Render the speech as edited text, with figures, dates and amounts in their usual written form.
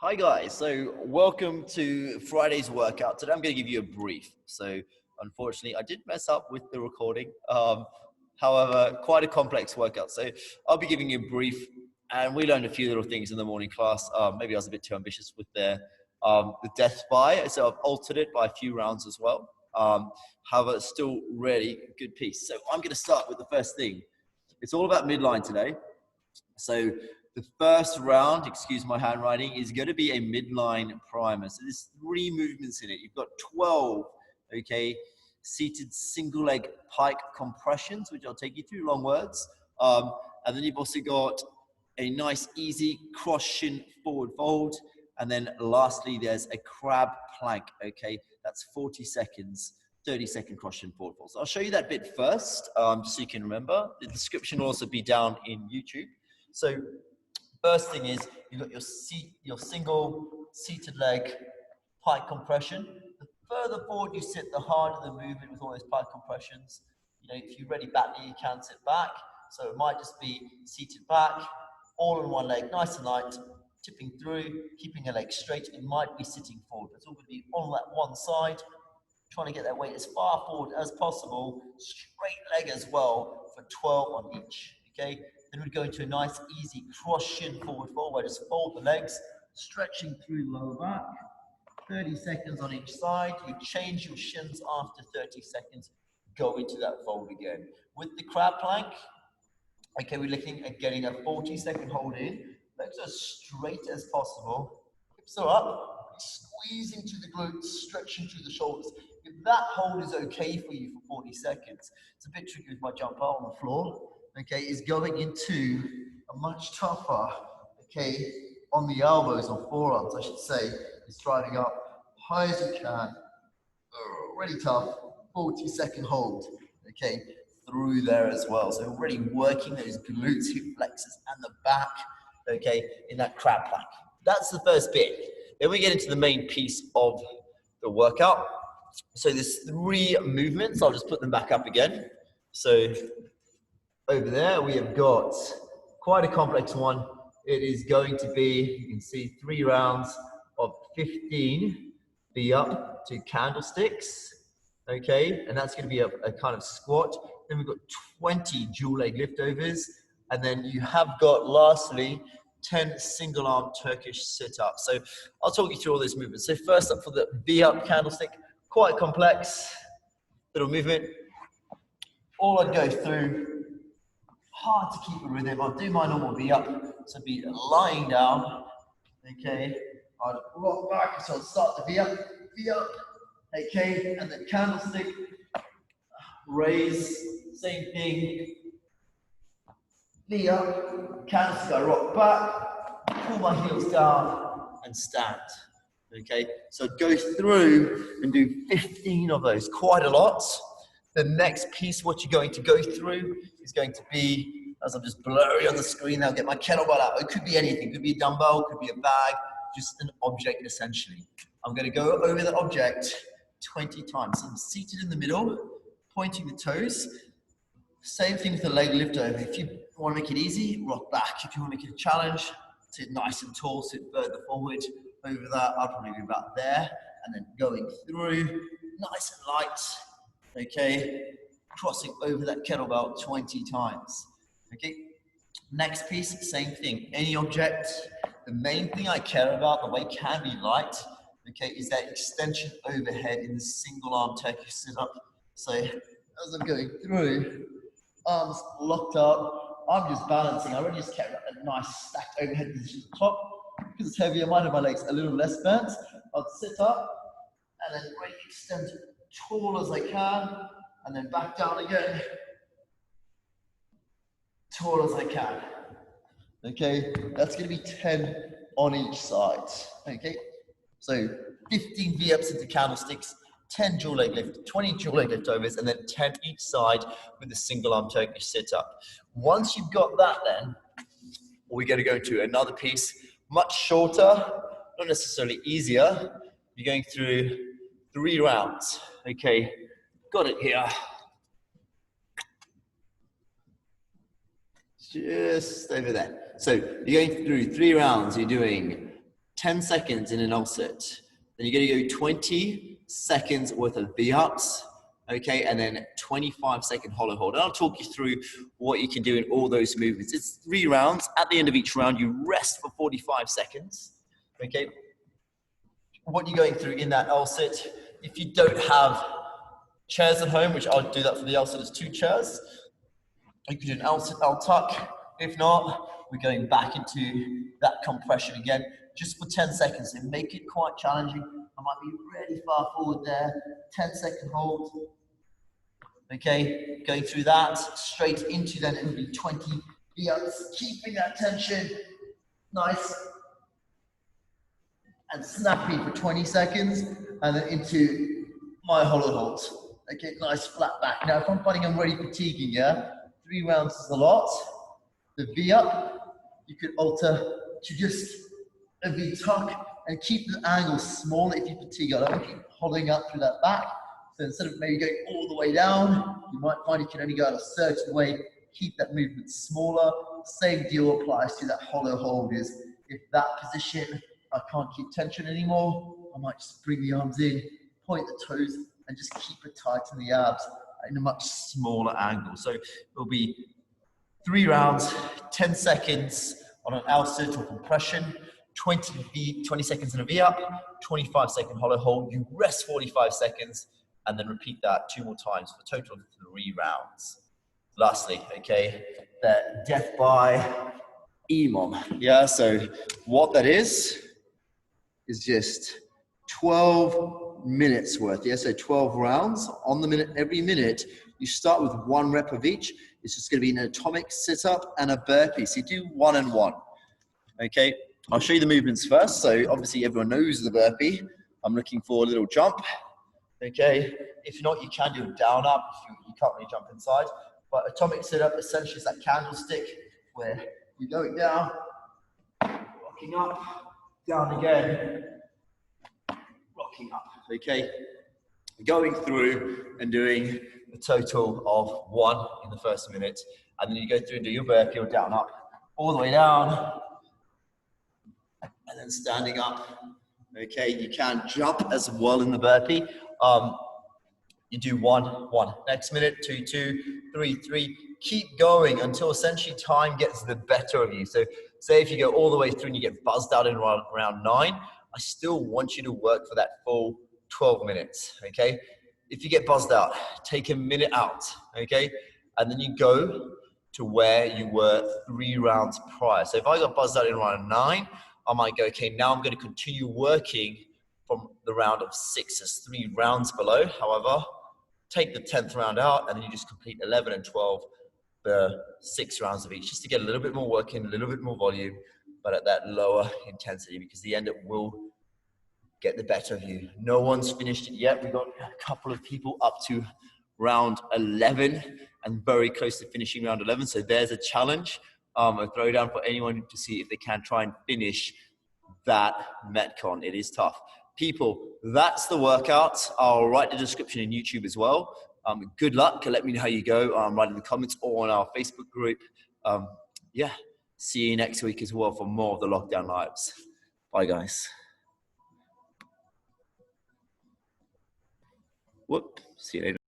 Hi guys, so welcome to Friday's workout. Today I'm going to give you a brief. So unfortunately I did mess up with the recording. However, quite a complex workout. So I'll be giving you a brief, and we learned a few little things in the morning class. Maybe I was a bit too ambitious with the death by, so I've altered it by a few rounds as well. However, still really good piece. So I'm going to start with the first thing. It's all about midline today. So the first round, excuse my handwriting, is going to be a midline primer. So there's 3 movements in it. You've got 12, okay, seated single leg pike compressions, which I'll take you through, long words. And then you've also got a nice easy cross shin forward fold. And then lastly, there's a crab plank, okay? That's 40 seconds. 30-second cross shin forward fold. So I'll show you that bit first, just so you can remember. The description will also be down in YouTube. So first thing is you've got your single seated leg pike compression. The further forward you sit, the harder the movement with all those pike compressions. You know, if you're ready badly, you can sit back. So it might just be seated back, all in one leg, nice and light, tipping through, keeping a leg straight. It might be sitting forward, but it's all going to be on that one side. Trying to get that weight as far forward as possible, straight leg as well for 12 on each, okay? Then we go into a nice easy cross shin forward fold where I just fold the legs, stretching through lower back, 30 seconds on each side. You change your shins after 30 seconds, go into that fold again. With the crab plank, okay, we're looking at getting a 40-second hold in, legs as straight as possible, hips are up, squeezing to the glutes, stretching through the shoulders. If that hold is okay for you for 40 seconds, it's a bit tricky with my jump out on the floor, okay, is going into a much tougher, okay, on the elbows or forearms, I should say, is driving up high as you can, really tough, 40-second hold, okay, through there as well. So already working those glutes, hip flexors, and the back, okay, in that crab plank. That's the first bit. Then we get into the main piece of the workout. So there's 3 movements. I'll just put them back up again. So over there, we have got quite a complex one. It is going to be, you can see, 3 rounds of 15 be up to candlesticks, okay? And that's going to be a kind of squat. Then we've got 20 dual leg liftovers. And then you have got, lastly, 10 single arm Turkish sit-ups. So I'll talk you through all those movements. So first up for the V up candlestick, quite complex little movement. All I'd go through, hard to keep a rhythm. I'll do my normal V up, so be lying down, okay? I'd rock back, so I'll start the V up, okay? And then candlestick, raise, same thing. V up, candlestick, I rock back, pull my heels down, and stand. Okay, so go through and do 15 of those, quite a lot. The next piece, what you're going to go through is going to be, as I'm just blurry on the screen, I'll get my kettlebell out. It could be anything, it could be a dumbbell, it could be a bag, just an object essentially. I'm going to go over the object 20 times. So I'm seated in the middle, pointing the toes. Same thing with the leg lift over. If you want to make it easy, rock back. If you want to make it a challenge, sit nice and tall, sit further forward. Over that, I'll probably be about there. And then going through, nice and light. Okay, crossing over that kettlebell 20 times. Okay, next piece, same thing. Any object. The main thing I care about, the weight can be light, okay, is that extension overhead in the single arm Turkish sit-up. So as I'm going through, arms locked up, I'm just balancing. I already just kept a nice stacked overhead position at the top. Because it's heavier, I might have my legs a little less bent. I'll sit up and then really extend tall as I can, and then back down again, tall as I can. Okay, that's going to be 10 on each side. Okay, so 15 V-ups into candlesticks, 10 dual leg lift, 20 dual leg liftovers, and then 10 each side with a single arm Turkish sit-up. Once you've got that, then we're going to go to another piece, much shorter, not necessarily easier. You're going through 3 rounds. Okay, got it here. Just over there. So you're going through 3 rounds. You're doing 10 seconds in an L sit. Then you're going to go 20 seconds worth of V-ups, okay, and then 25-second hollow hold. And I'll talk you through what you can do in all those movements. It's 3 rounds. At the end of each round, you rest for 45 seconds, okay? What you're going through in that L sit, if you don't have chairs at home, which I'll do that for the L sit, is 2 chairs. You can do an L sit, L tuck. If not, we're going back into that compression again, just for 10 seconds. And make it quite challenging. I might be really far forward there. 10-second hold. Okay, going through that, straight into then it will be 20 V-ups, keeping that tension. Nice. And snappy for 20 seconds. And then into my hollow holds. Okay, nice flat back. Now, if I'm finding I'm really fatiguing, yeah, 3 rounds is a lot. The V-up, you could alter to just a V-tuck and keep the angle smaller if you fatigue. I don't keep holding up through that back. So instead of maybe going all the way down, you might find you can only go out a certain way, keep that movement smaller. Same deal applies to that hollow hold. Is if that position, I can't keep tension anymore, I might just bring the arms in, point the toes, and just keep it tight in the abs in a much smaller angle. So it'll be 3 rounds, 10 seconds on an L sit or compression, 20 seconds in a V-up, 25-second hollow hold. You rest 45 seconds and then repeat that 2 more times for a total of 3 rounds. Lastly, okay, the death by EMOM. Yeah, so what that is just 12 minutes worth. Yeah, so 12 rounds on the minute. Every minute, you start with 1 rep of each. It's just going to be an atomic sit-up and a burpee. So you do 1 and 1. Okay, I'll show you the movements first. So obviously everyone knows the burpee. I'm looking for a little jump. Okay, if not, you can do a down up. You can't really jump inside. But atomic sit-up essentially is that candlestick where you're going down, rocking up, down again, rocking up. Okay, going through and doing a total of 1 in the first minute, and then you go through and do your burpee or down up, all the way down, and then standing up. Okay, you can jump as well in the burpee. You do 1, 1. Next minute, 2, 2, 3, 3. Keep going until essentially time gets the better of you. So say if you go all the way through and you get buzzed out in around 9, I still want you to work for that full 12 minutes, okay? If you get buzzed out, take a minute out, okay? And then you go to where you were 3 rounds prior. So if I got buzzed out in round 9, I might go, okay, now I'm going to continue working from the round of 6 as 3 rounds below. However, take the 10th round out and then you just complete 11 and 12, the 6 rounds of each, just to get a little bit more work in, a little bit more volume, but at that lower intensity, because the end it will get the better of you. No one's finished it yet. We've got a couple of people up to round 11 and very close to finishing round 11. So there's a challenge, a throwdown for anyone to see if they can try and finish that metcon. It is tough. People, that's the workout. I'll write the description in YouTube as well. Good luck. Let me know how you go. Write in the comments or on our Facebook group. Yeah, see you next week as well for more of the Lockdown Lives. Bye, guys. Whoop. See you later.